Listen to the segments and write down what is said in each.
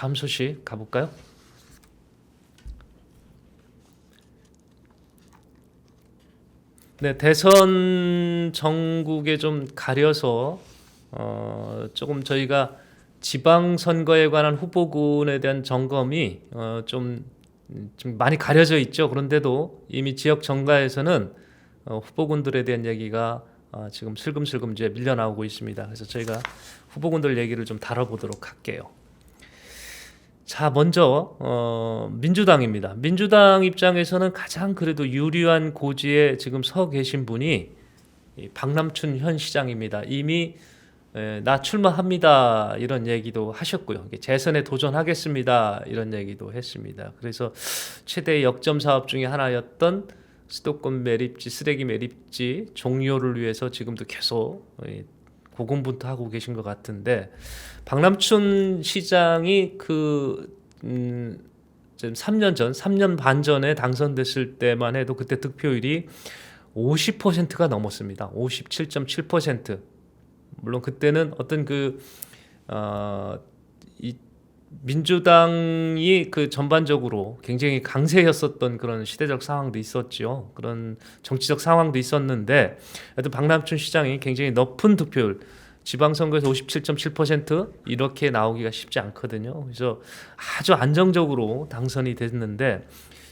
다음 소식 가볼까요? 네, 대선 전국에 좀 가려서 조금 저희가 지방선거에 관한 후보군에 대한 점검이 좀 많이 가려져 있죠. 그런데도 이미 지역 정가에서는 후보군들에 대한 얘기가 지금 슬금슬금 이제 밀려나오고 있습니다. 그래서 저희가 후보군들 얘기를 좀 다뤄보도록 할게요. 자, 먼저 민주당입니다. 민주당 입장에서는 가장 그래도 유리한 고지에 지금 서 계신 분이 이 박남춘 현 시장입니다. 이미 나 출마합니다 이런 얘기도 하셨고요. 재선에 도전하겠습니다 이런 얘기도 했습니다. 그래서 최대 역점 사업 중에 하나였던 수도권 매립지, 쓰레기 매립지 종료를 위해서 지금도 계속 고군분투하고 계신 것 같은데, 박남춘 시장이 지금 3년 반 전에 당선됐을 때만 해도 그때 득표율이 50%가 넘었습니다. 57.7%. 물론 그때는 어떤 이 민주당이 전반적으로 굉장히 강세였었던 그런 시대적 상황도 있었죠. 그런 정치적 상황도 있었는데, 하여튼 박남춘 시장이 굉장히 높은 득표율, 지방선거에서 57.7% 이렇게 나오기가 쉽지 않거든요. 그래서 아주 안정적으로 당선이 됐는데,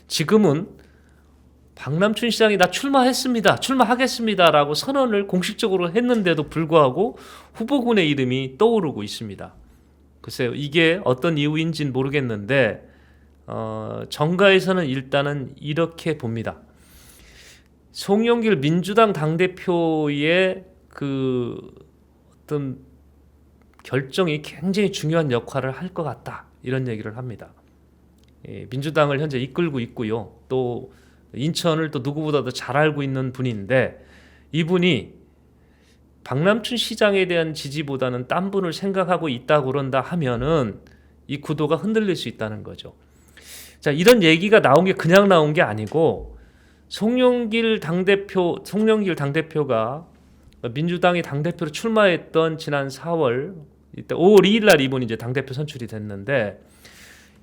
지금은 박남춘 시장이 나 출마하겠습니다라고 선언을 공식적으로 했는데도 불구하고 후보군의 이름이 떠오르고 있습니다. 글쎄요, 이게 어떤 이유인지는 모르겠는데 정가에서는 일단은 이렇게 봅니다. 송영길 민주당 당대표의 어떤 결정이 굉장히 중요한 역할을 할 것 같다 이런 얘기를 합니다. 민주당을 현재 이끌고 있고요. 또 인천을 또 누구보다도 잘 알고 있는 분인데, 이분이 박남춘 시장에 대한 지지보다는 딴 분을 생각하고 있다고 그런다 하면은 이 구도가 흔들릴 수 있다는 거죠. 자, 이런 얘기가 나온 게 그냥 나온 게 아니고, 송영길 당대표가 민주당이 당대표로 출마했던 지난 4월 이때 5월 2일 날 이분이 이제 당대표 선출이 됐는데,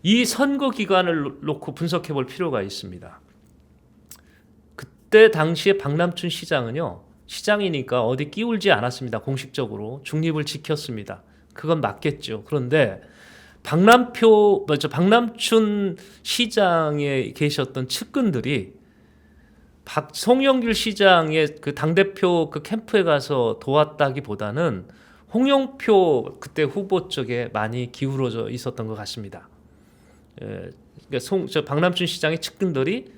이 선거 기간을 놓고 분석해 볼 필요가 있습니다. 그때 당시에 박남춘 시장은요, 시장이니까 어디 끼울지 않았습니다. 공식적으로 중립을 지켰습니다. 그건 맞겠죠. 그런데 박남춘 시장에 계셨던 측근들이 송영길 시장의 당대표 캠프에 가서 도왔다기보다는 홍영표 그때 후보 쪽에 많이 기울어져 있었던 것 같습니다. 그러니까 박남춘 시장의 측근들이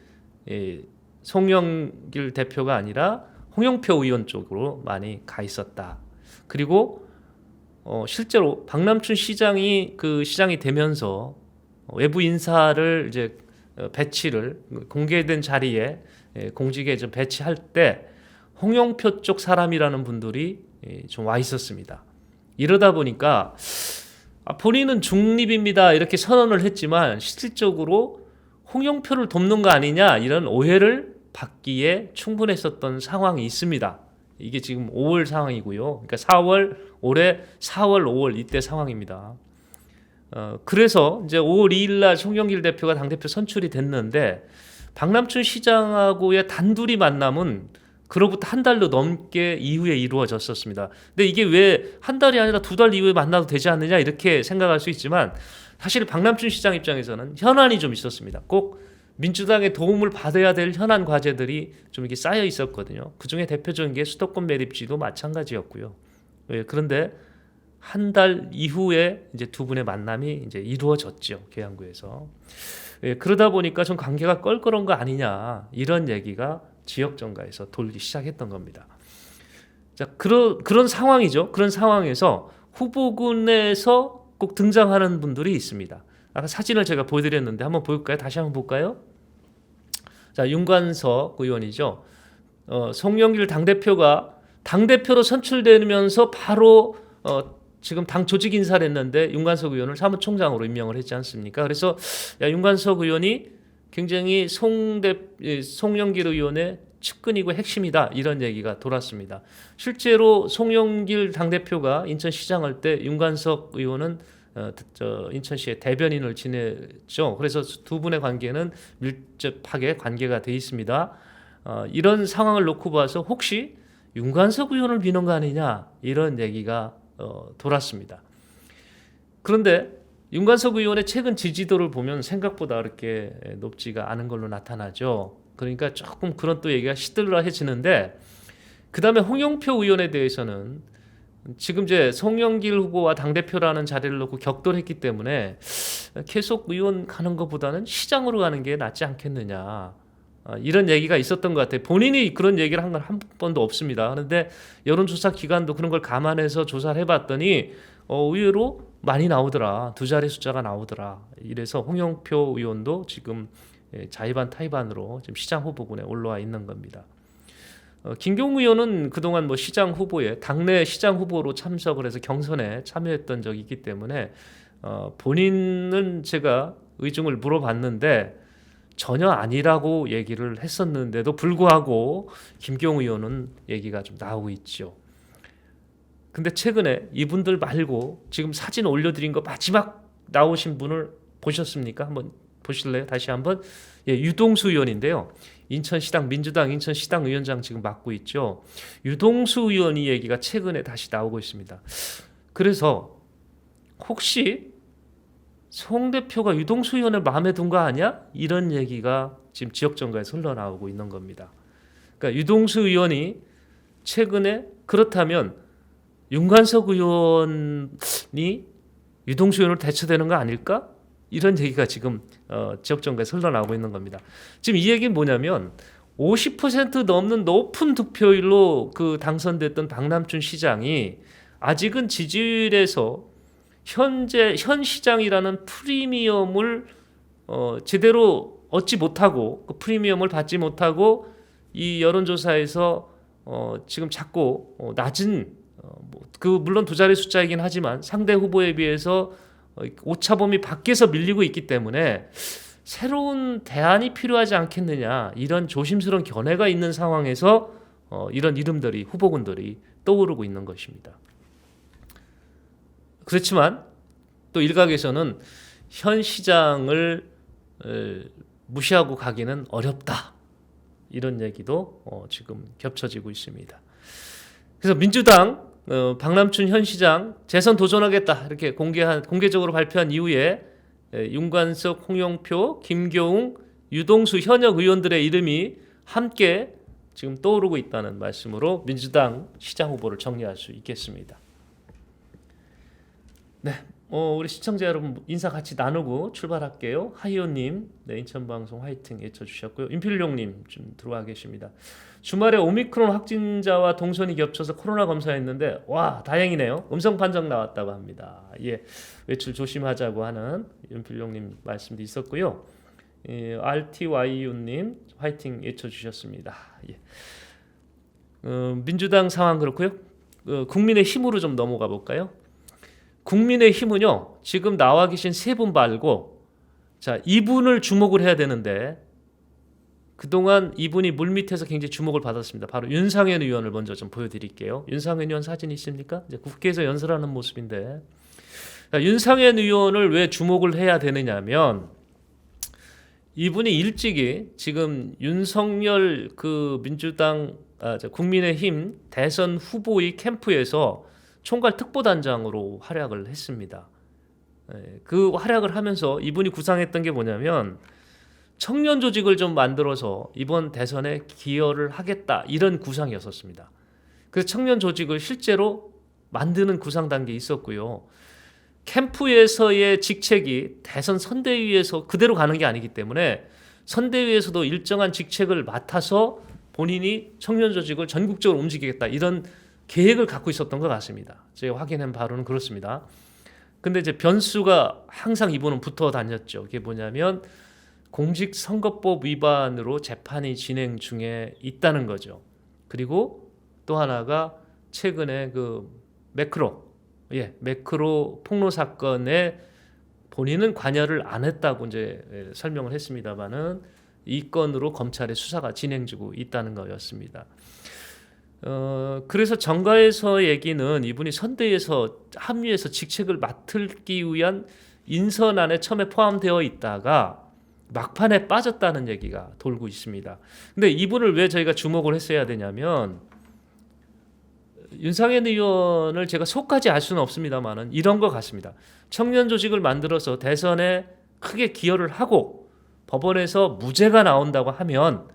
송영길 대표가 아니라 홍영표 의원 쪽으로 많이 가 있었다. 그리고 실제로 박남춘 시장이 시장이 되면서 외부 인사를 이제 배치를 공개된 자리에 공직에 좀 배치할 때 홍영표 쪽 사람이라는 분들이 좀 와 있었습니다. 이러다 보니까 본인은 중립입니다 이렇게 선언을 했지만 실질적으로 홍영표를 돕는 거 아니냐 이런 오해를 받기에 충분했었던 상황이 있습니다. 이게 지금 5월 상황이고요. 그러니까 올해 4월, 5월 이때 상황입니다. 그래서 이제 5월 2일 날 송영길 대표가 당대표 선출이 됐는데, 박남춘 시장하고의 단둘이 만남은 그로부터 한 달도 넘게 이후에 이루어졌었습니다. 근데 이게 왜 한 달이 아니라 2달 이후에 만나도 되지 않느냐 이렇게 생각할 수 있지만, 사실 박남춘 시장 입장에서는 현안이 좀 있었습니다. 꼭 민주당의 도움을 받아야 될 현안 과제들이 좀 이렇게 쌓여 있었거든요. 그 중에 대표적인 게 수도권 매립지도 마찬가지였고요. 그런데 한 달 이후에 이제 두 분의 만남이 이제 이루어졌죠, 계양구에서. 그러다 보니까 좀 관계가 껄끄러운 거 아니냐 이런 얘기가 지역 정가에서 돌기 시작했던 겁니다. 자, 그런 상황이죠. 그런 상황에서 후보군에서 꼭 등장하는 분들이 있습니다. 아까 사진을 제가 보여드렸는데 한번 볼까요? 다시 한번 볼까요? 자, 윤관석 의원이죠. 송영길 당대표로 선출되면서 바로 지금 당 조직 인사를 했는데 윤관석 의원을 사무총장으로 임명을 했지 않습니까? 그래서 윤관석 의원이 굉장히 송영길 의원의 측근이고 핵심이다 이런 얘기가 돌았습니다. 실제로 송영길 당대표가 인천시장 할 때 윤관석 의원은 인천시의 대변인을 지냈죠. 그래서 두 분의 관계는 밀접하게 관계가 돼 있습니다. 이런 상황을 놓고 봐서 혹시 윤관석 의원을 미는 거 아니냐 이런 얘기가 돌았습니다. 그런데 윤관석 의원의 최근 지지도를 보면 생각보다 그렇게 높지가 않은 걸로 나타나죠. 그러니까 조금 그런 또 얘기가 시들러해지는데, 그 다음에 홍영표 의원에 대해서는 지금 이제 송영길 후보와 당대표라는 자리를 놓고 격돌했기 때문에 계속 의원 가는 것보다는 시장으로 가는 게 낫지 않겠느냐, 이런 얘기가 있었던 것 같아요. 본인이 그런 얘기를 한 건 한 번도 없습니다. 그런데 여론조사 기관도 그런 걸 감안해서 조사를 해봤더니 의외로 많이 나오더라. 두 자리 숫자가 나오더라. 이래서 홍영표 의원도 지금 자의반 타의반으로 지금 시장 후보군에 올라와 있는 겁니다. 김경우 의원은 그동안 시장 후보에 당내 시장 후보로 참석을 해서 경선에 참여했던 적이 있기 때문에 본인은 제가 의중을 물어봤는데 전혀 아니라고 얘기를 했었는데도 불구하고 김경우 의원은 얘기가 좀 나오고 있죠. 근데 최근에 이분들 말고 지금 사진 올려드린 거 마지막 나오신 분을 보셨습니까? 한번 보실래요? 다시 한번. 유동수 의원인데요. 인천시당 민주당 인천시당 위원장 지금 맡고 있죠. 유동수 의원 이 얘기가 최근에 다시 나오고 있습니다. 그래서 혹시 송 대표가 유동수 의원을 마음에 둔 거 아니야? 이런 얘기가 지금 지역 정가에서 흘러나오고 있는 겁니다. 그러니까 유동수 의원이 최근에 그렇다면 윤관석 의원이 유동수 의원으로 대처되는 거 아닐까? 이런 얘기가 지금 지역 정가에서 흘러나오고 있는 겁니다. 지금 이 얘기는 뭐냐면 50% 넘는 높은 득표율로 당선됐던 박남춘 시장이 아직은 지지율에서 현 시장이라는 프리미엄을 제대로 얻지 못하고, 그 프리미엄을 받지 못하고 이 여론조사에서 지금 자꾸 낮은 물론 두 자리 숫자이긴 하지만 상대 후보에 비해서 오차범위 밖에서 밀리고 있기 때문에 새로운 대안이 필요하지 않겠느냐, 이런 조심스러운 견해가 있는 상황에서 이런 이름들이 후보군들이 떠오르고 있는 것입니다. 그렇지만 또 일각에서는 현 시장을 무시하고 가기는 어렵다, 이런 얘기도 지금 겹쳐지고 있습니다. 그래서 민주당 박남춘 현 시장 재선 도전하겠다 이렇게 공개적으로 발표한 이후에 윤관석, 홍영표, 김교웅, 유동수 현역 의원들의 이름이 함께 지금 떠오르고 있다는 말씀으로 민주당 시장 후보를 정리할 수 있겠습니다. 네, 우리 시청자 여러분 인사 같이 나누고 출발할게요. 하이오님, 네, 인천방송 화이팅 외쳐주셨고요. 임필룡님 좀 들어와 계십니다. 주말에 오미크론 확진자와 동선이 겹쳐서 코로나 검사했는데 와 다행이네요. 음성 판정 나왔다고 합니다. 외출 조심하자고 하는 임필룡님 말씀도 있었고요. RTYU님 화이팅 외쳐주셨습니다. 민주당 상황 그렇고요. 국민의힘으로 좀 넘어가 볼까요? 국민의힘은요 지금 나와 계신 세 분 말고 이분을 주목을 해야 되는데 그동안 이분이 물밑에서 굉장히 주목을 받았습니다. 바로 윤상현 의원을 먼저 좀 보여드릴게요. 윤상현 의원 사진 있습니까? 이제 국회에서 연설하는 모습인데, 윤상현 의원을 왜 주목을 해야 되느냐면 이분이 일찍이 지금 윤석열 민주당 국민의힘 대선 후보의 캠프에서 총괄 특보단장으로 활약을 했습니다. 그 활약을 하면서 이분이 구상했던 게 뭐냐면 청년 조직을 좀 만들어서 이번 대선에 기여를 하겠다, 이런 구상이었었습니다. 그래서 청년 조직을 실제로 만드는 구상 단계에 있었고요. 캠프에서의 직책이 대선 선대위에서 그대로 가는 게 아니기 때문에 선대위에서도 일정한 직책을 맡아서 본인이 청년 조직을 전국적으로 움직이겠다, 이런 계획을 갖고 있었던 것 같습니다. 제가 확인한 바로는 그렇습니다. 근데 이제 변수가 항상 이분은 붙어 다녔죠. 그게 뭐냐면 공직선거법 위반으로 재판이 진행 중에 있다는 거죠. 그리고 또 하나가 최근에 매크로 폭로 사건에 본인은 관여를 안 했다고 이제 설명을 했습니다만은 이 건으로 검찰의 수사가 진행 중에 있다는 거였습니다. 그래서 정가에서 얘기는 이분이 선대에서 합류해서 직책을 맡기 위한 인선안에 처음에 포함되어 있다가 막판에 빠졌다는 얘기가 돌고 있습니다. 근데 이분을 왜 저희가 주목을 했어야 되냐면 윤상현 의원을 제가 속까지 알 수는 없습니다만은 이런 것 같습니다. 청년 조직을 만들어서 대선에 크게 기여를 하고 법원에서 무죄가 나온다고 하면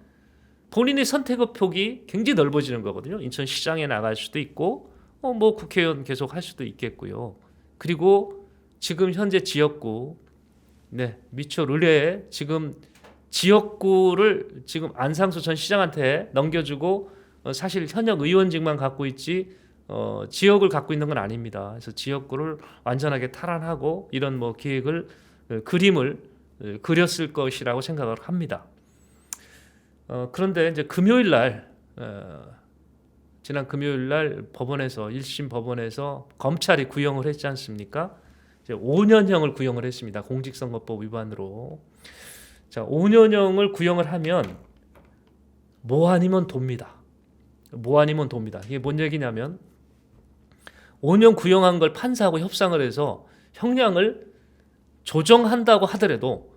본인의 선택의 폭이 굉장히 넓어지는 거거든요. 인천시장에 나갈 수도 있고 뭐 국회의원 계속 할 수도 있겠고요. 그리고 지금 현재 지역구 미추홀 의뢰에 지금 지역구를 지금 안상수 전 시장한테 넘겨주고 사실 현역 의원직만 갖고 있지 지역을 갖고 있는 건 아닙니다. 그래서 지역구를 완전하게 탈환하고 이런 뭐 계획을 그림을 그렸을 것이라고 생각을 합니다. 그런데 이제 금요일 날 지난 금요일 날 법원에서 1심 법원에서 검찰이 구형을 했지 않습니까? 이제 5년형을 구형을 했습니다. 공직선거법 위반으로. 자, 5년형을 구형을 하면 뭐 아니면 돕니다. 뭐 아니면 돕니다. 이게 뭔 얘기냐면 5년 구형한 걸 판사하고 협상을 해서 형량을 조정한다고 하더라도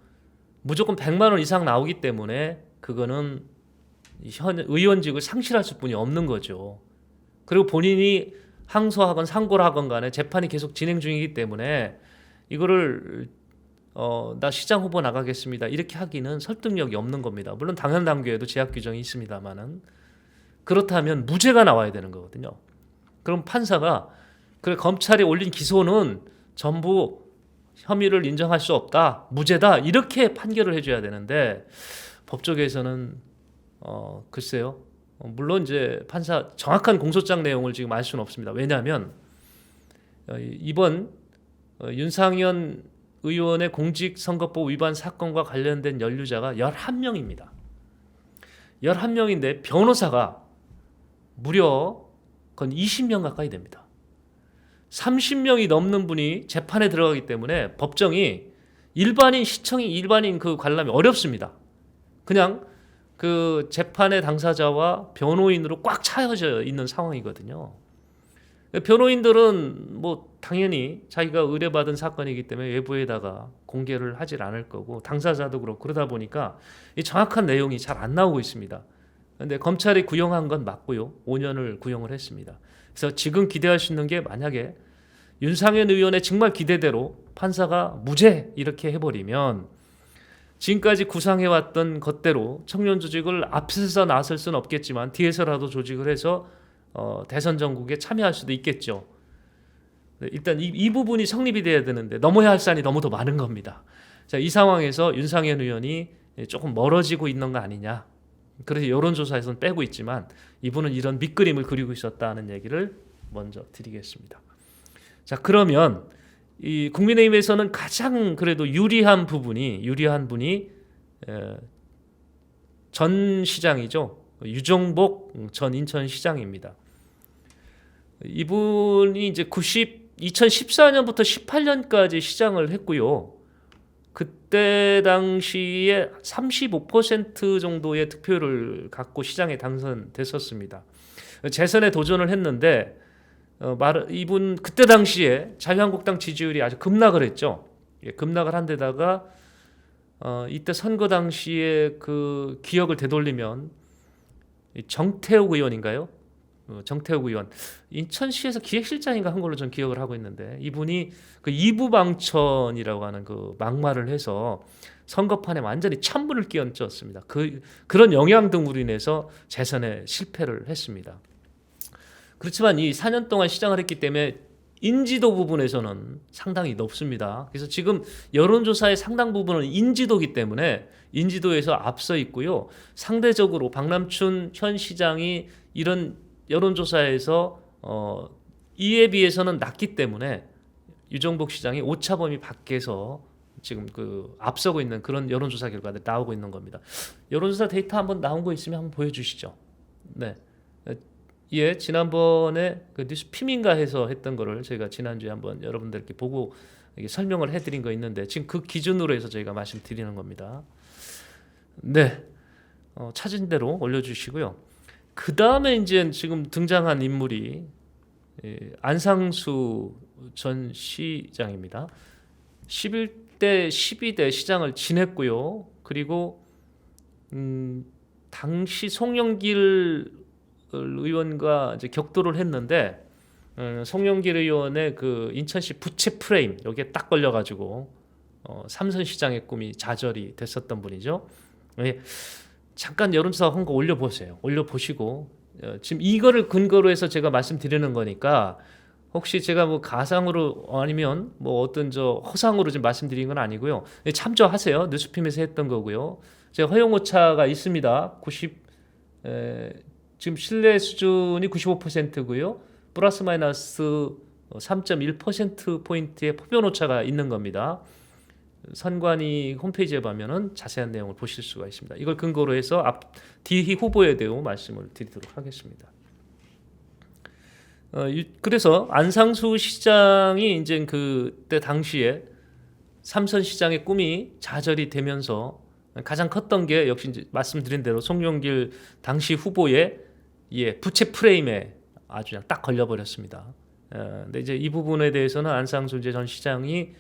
무조건 100만 원 이상 나오기 때문에 그거는 의원직을 상실할 수뿐이 없는 거죠. 그리고 본인이 항소하건 상고를 하건 간에 재판이 계속 진행 중이기 때문에 이거를 나 시장 후보 나가겠습니다 이렇게 하기는 설득력이 없는 겁니다. 물론 당연 당규에도 제약 규정이 있습니다만은 그렇다면 무죄가 나와야 되는 거거든요. 그럼 판사가 그래 검찰이 올린 기소는 전부 혐의를 인정할 수 없다, 무죄다 이렇게 판결을 해줘야 되는데 법조계에서는 글쎄요. 물론 이제 판사 정확한 공소장 내용을 지금 알 수는 없습니다. 왜냐하면 이번 윤상현 의원의 공직선거법 위반 사건과 관련된 연루자가 11명입니다. 11명인데 변호사가 무려 건 20명 가까이 됩니다. 30명이 넘는 분이 재판에 들어가기 때문에 법정이 일반인 그 관람이 어렵습니다. 그냥 그 재판의 당사자와 변호인으로 꽉 차여져 있는 상황이거든요. 변호인들은 뭐 당연히 자기가 의뢰받은 사건이기 때문에 외부에다가 공개를 하질 않을 거고 당사자도 그렇고 그러다 보니까 이 정확한 내용이 잘 안 나오고 있습니다. 그런데 검찰이 구형한 건 맞고요. 5년을 구형을 했습니다. 그래서 지금 기대할 수 있는 게 만약에 윤상현 의원의 정말 기대대로 판사가 무죄 이렇게 해버리면 지금까지 구상해왔던 것대로 청년 조직을 앞에서 나설 수는 없겠지만 뒤에서라도 조직을 해서 대선 전국에 참여할 수도 있겠죠. 일단 이 부분이 성립이 돼야 되는데 넘어야 할 산이 너무 더 많은 겁니다. 자, 이 상황에서 윤상현 의원이 조금 멀어지고 있는 거 아니냐. 그래서 여론조사에서는 빼고 있지만 이분은 이런 밑그림을 그리고 있었다는 얘기를 먼저 드리겠습니다. 자, 그러면 이 국민의힘에서는 가장 그래도 유리한 분이 전 시장이죠. 유정복 전 인천시장입니다. 이분이 이제 2014년부터 18년까지 시장을 했고요. 그때 당시에 35% 정도의 득표를 갖고 시장에 당선됐었습니다. 재선에 도전을 했는데 이분 그때 당시에 자유한국당 지지율이 아주 급락을 했죠. 급락을 한 데다가 이때 선거 당시에 그 기억을 되돌리면 정태욱 의원인가요? 정태욱 의원 인천시에서 기획실장인가 한 걸로 전 기억을 하고 있는데 이분이 그 이부망천이라고 하는 그 막말을 해서 선거판에 완전히 찬물을 끼얹었습니다. 그런 영향 등으로 인해서 재선에 실패를 했습니다. 그렇지만 이 4년 동안 시장을 했기 때문에 인지도 부분에서는 상당히 높습니다. 그래서 지금 여론조사의 상당 부분은 인지도이기 때문에 인지도에서 앞서 있고요. 상대적으로 박남춘 현 시장이 이런 여론조사에서 이에 비해서는 낮기 때문에 유정복 시장이 오차 범위 밖에서 지금 그 앞서고 있는 그런 여론조사 결과들 나오고 있는 겁니다. 여론조사 데이터 한번 나온 거 있으면 한번 보여주시죠. 네. 예, 지난번에 그 뉴스 피민가 해서 했던 거를 저희가 지난주에 한번 여러분들께 보고 설명을 해드린 거 있는데 지금 그 기준으로 해서 저희가 말씀드리는 겁니다. 네, 찾은 대로 올려주시고요. 그 다음에 이제 지금 등장한 인물이 안상수 전 시장입니다. 11대 12대 시장을 지냈고요. 그리고 당시 송영길 의원과 이제 격돌을 했는데 송영길 의원의 그 인천시 부채 프레임 여기에 딱 걸려가지고 삼선 시장의 꿈이 좌절이 됐었던 분이죠. 예, 잠깐 여론조사 한 거 올려보세요. 올려보시고 지금 이거를 근거로 해서 제가 말씀드리는 거니까 혹시 제가 뭐 가상으로 아니면 뭐 어떤 저 허상으로 좀 말씀드린 건 아니고요. 참조하세요. 뉴스핌에서 했던 거고요. 제가 허용오차가 있습니다. 지금 신뢰 수준이 95%고요. 플러스 마이너스 3.1%포인트의 포변 오차가 있는 겁니다. 선관위 홈페이지에 보면은 자세한 내용을 보실 수가 있습니다. 이걸 근거로 해서 뒤 후보에 대해 말씀을 드리도록 하겠습니다. 그래서 안상수 시장이 이제 그때 당시에 삼선 시장의 꿈이 좌절이 되면서 가장 컸던 게 역시 이제 말씀드린 대로 송영길 당시 후보의 부채 프레임에 아주 그냥 딱 걸려버렸습니다. 근데 이제 이 부분에 대해서는 안상수 전 시장이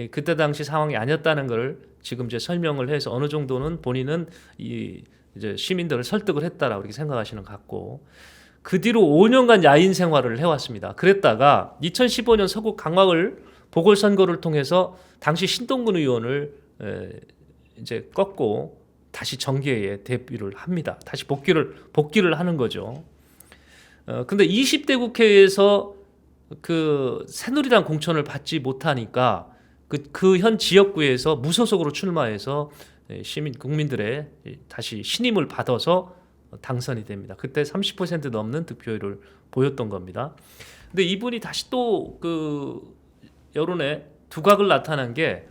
그때 당시 상황이 아니었다는 걸 지금 이제 설명을 해서 어느 정도는 본인은 이제 시민들을 설득을 했다라고 이렇게 생각하시는 것 같고, 그 뒤로 5년간 야인 생활을 해왔습니다. 그랬다가 2015년 서구 강화을 보궐선거를 통해서 당시 신동근 의원을 이제 꺾고 다시 정계에 데뷔를 합니다. 다시 복귀를 하는 거죠. 근데 20대 국회에서 그 새누리당 공천을 받지 못하니까 그 현 지역구에서 무소속으로 출마해서 국민들의 다시 신임을 받아서 당선이 됩니다. 그때 30% 넘는 득표율을 보였던 겁니다. 근데 이분이 다시 또 그 여론에 두각을 나타난 게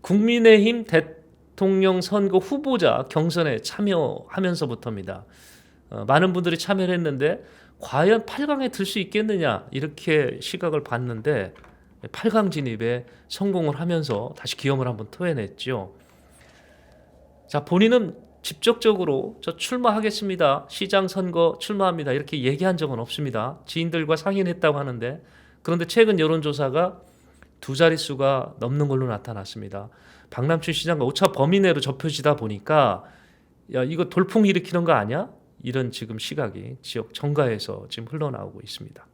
국민의힘 대통령 선거 후보자 경선에 참여하면서부터입니다. 많은 분들이 참여를 했는데 과연 8강에 들 수 있겠느냐 이렇게 시각을 봤는데 8강 진입에 성공을 하면서 다시 기염을 한번 토해냈죠. 자, 본인은 직접적으로 저 출마하겠습니다. 시장 선거 출마합니다. 이렇게 얘기한 적은 없습니다. 지인들과 상의는 했다고 하는데, 그런데 최근 여론조사가 두 자릿수가 넘는 걸로 나타났습니다. 박남춘 시장과 오차 범위 내로 좁혀지다 보니까 야, 이거 돌풍 일으키는 거 아니야? 이런 지금 시각이 지역 정가에서 지금 흘러나오고 있습니다.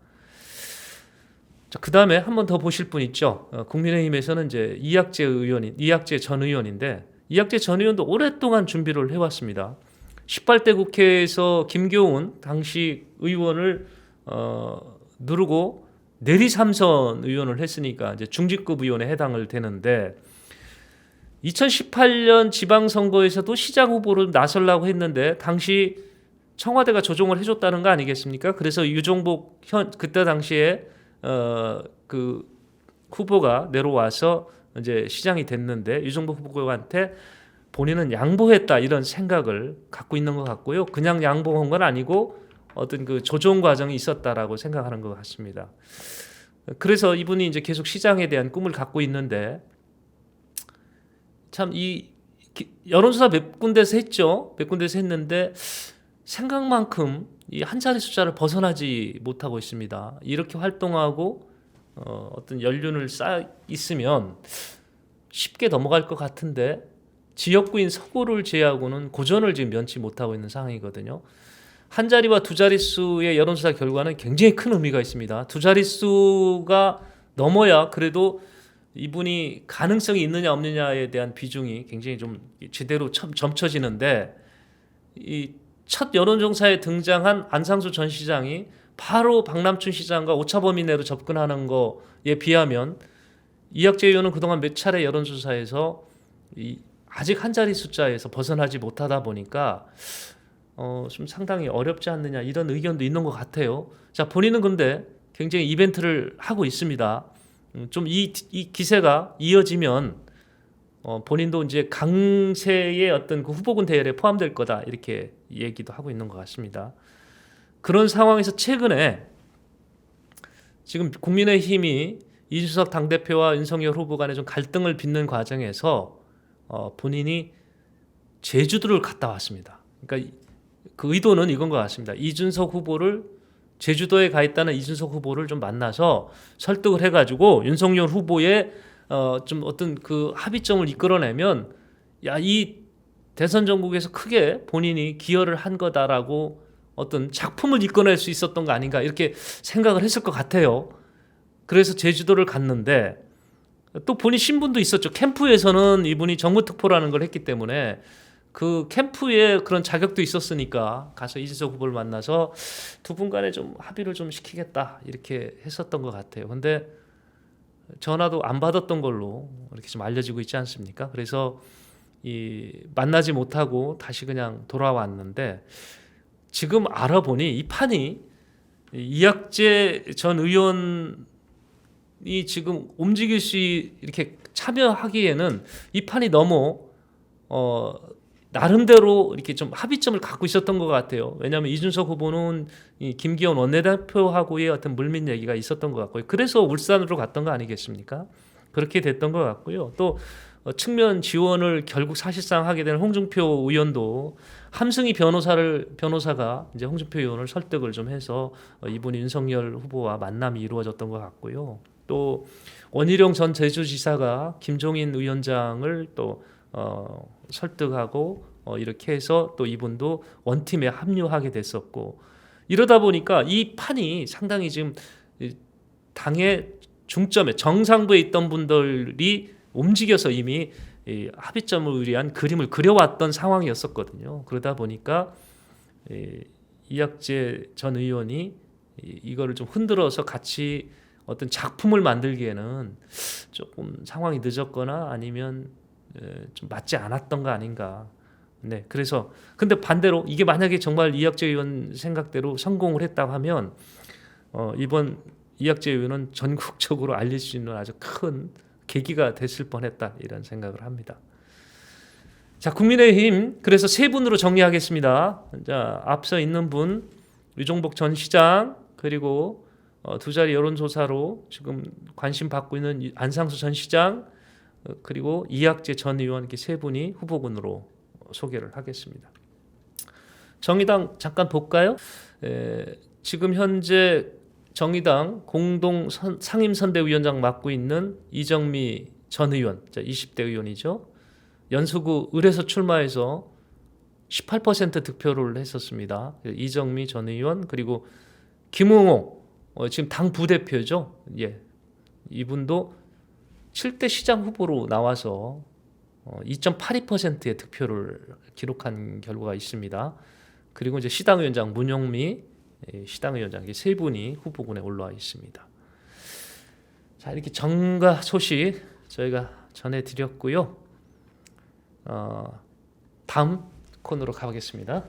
자, 그 다음에 한 번 더 보실 분 있죠. 국민의힘에서는 이제 이학재 전 의원인데, 이학재 전 의원도 오랫동안 준비를 해왔습니다. 18대 국회에서 김교훈 당시 의원을 누르고 내리 3선 의원을 했으니까 이제 중직급 의원에 해당을 되는데, 2018년 지방선거에서도 시장 후보로 나서려고 했는데 당시 청와대가 조정을 해줬다는 거 아니겠습니까? 그래서 유종복 그때 당시에 그 후보가 내려와서 이제 시장이 됐는데, 유종복 후보한테 본인은 양보했다 이런 생각을 갖고 있는 것 같고요. 그냥 양보한 건 아니고 어떤 그 조정 과정이 있었다라고 생각하는 것 같습니다. 그래서 이분이 이제 계속 시장에 대한 꿈을 갖고 있는데, 참 이 여론조사 몇 군데서 했죠. 몇 군데서 했는데 생각만큼 이 한 자리 숫자를 벗어나지 못하고 있습니다. 이렇게 활동하고 어떤 연륜을 쌓여 있으면 쉽게 넘어갈 것 같은데, 지역구인 서구를 제외하고는 고전을 지금 면치 못하고 있는 상황이거든요. 한 자리와 두 자릿수의 여론조사 결과는 굉장히 큰 의미가 있습니다. 두 자릿수가 넘어야 그래도 이분이 가능성이 있느냐 없느냐에 대한 비중이 굉장히 좀 제대로 점쳐지는데, 이 첫 여론조사에 등장한 안상수 전 시장이 바로 박남춘 시장과 오차 범위 내로 접근하는 거에 비하면, 이학재 의원은 그동안 몇 차례 여론조사에서 아직 한 자리 숫자에서 벗어나지 못하다 보니까 좀 상당히 어렵지 않느냐 이런 의견도 있는 것 같아요. 자, 본인은 근데 굉장히 이벤트를 하고 있습니다. 좀 이 기세가 이어지면 본인도 이제 강세의 어떤 그 후보군 대열에 포함될 거다 이렇게 얘기도 하고 있는 것 같습니다. 그런 상황에서 최근에 지금 국민의힘이 이준석 당대표와 윤석열 후보 간에 좀 갈등을 빚는 과정에서 본인이 제주도를 갔다 왔습니다. 그러니까 그 의도는 이건 것 같습니다. 이준석 후보를 제주도에 가 있다는 이준석 후보를 좀 만나서 설득을 해가지고 윤석열 후보의 좀 어떤 그 합의점을 이끌어내면 야, 이 대선 전국에서 크게 본인이 기여를 한 거다라고 어떤 작품을 이끌어낼 수 있었던 거 아닌가 이렇게 생각을 했을 것 같아요. 그래서 제주도를 갔는데 또 본인 신분도 있었죠. 캠프에서는 이분이 정무특보라는 걸 했기 때문에 그 캠프에 그런 자격도 있었으니까 가서 이준석 후보를 만나서 두 분 간에 좀 합의를 좀 시키겠다 이렇게 했었던 것 같아요. 근데 전화도 안 받았던 걸로 이렇게 좀 알려지고 있지 않습니까? 그래서 만나지 못하고 다시 그냥 돌아왔는데 지금 알아보니 이 판이 이학재 전 의원이 지금 움직일 수 이렇게 참여하기에는 이 판이 너무 나름대로 이렇게 좀 합의점을 갖고 있었던 것 같아요. 왜냐하면 이준석 후보는 이 김기현 원내대표하고의 어떤 물밑 얘기가 있었던 것 같고요. 그래서 울산으로 갔던 거 아니겠습니까? 그렇게 됐던 것 같고요. 또 측면 지원을 결국 사실상 하게 된 홍준표 의원도 함승희 변호사가 이제 홍준표 의원을 설득을 좀 해서 이분 윤석열 후보와 만남이 이루어졌던 것 같고요. 또 원희룡 전 제주지사가 김종인 위원장을 또 설득하고 이렇게 해서 또 이분도 원팀에 합류하게 됐었고 이러다 보니까 이 판이 상당히 지금 당의 중점에 정상부에 있던 분들이 움직여서 이미 이 합의점을 위한 그림을 그려왔던 상황이었었거든요. 그러다 보니까 이학재 전 의원이 이거를 좀 흔들어서 같이 어떤 작품을 만들기에는 조금 상황이 늦었거나 아니면 좀 맞지 않았던 거 아닌가. 네, 그래서 근데 반대로 이게 만약에 정말 이학재 의원 생각대로 성공을 했다고 하면 이번 이학재 의원은 전국적으로 알릴 수 있는 아주 큰 계기가 됐을 뻔했다 이런 생각을 합니다. 자, 국민의힘 그래서 세 분으로 정리하겠습니다. 자, 앞서 있는 분 유종복 전 시장 그리고 두 자리 여론조사로 지금 관심 받고 있는 안상수 전 시장 그리고 이학재 전 의원 이렇게 세 분이 후보군으로 소개를 하겠습니다. 정의당 잠깐 볼까요? 지금 현재 정의당 공동 상임선대위원장 맡고 있는 이정미 전 의원, 20대 의원이죠. 연수구 을에서 출마해서 18% 득표를 했었습니다. 이정미 전 의원 그리고 김웅호 지금 당 부대표죠. 예, 이분도 7대 시장 후보로 나와서 2.82%의 득표를 기록한 결과가 있습니다. 그리고 이제 시당위원장 문용미 시당위원장 세 분이 후보군에 올라와 있습니다. 자, 이렇게 정가 소식 저희가 전해드렸고요. 다음 코너로 가보겠습니다.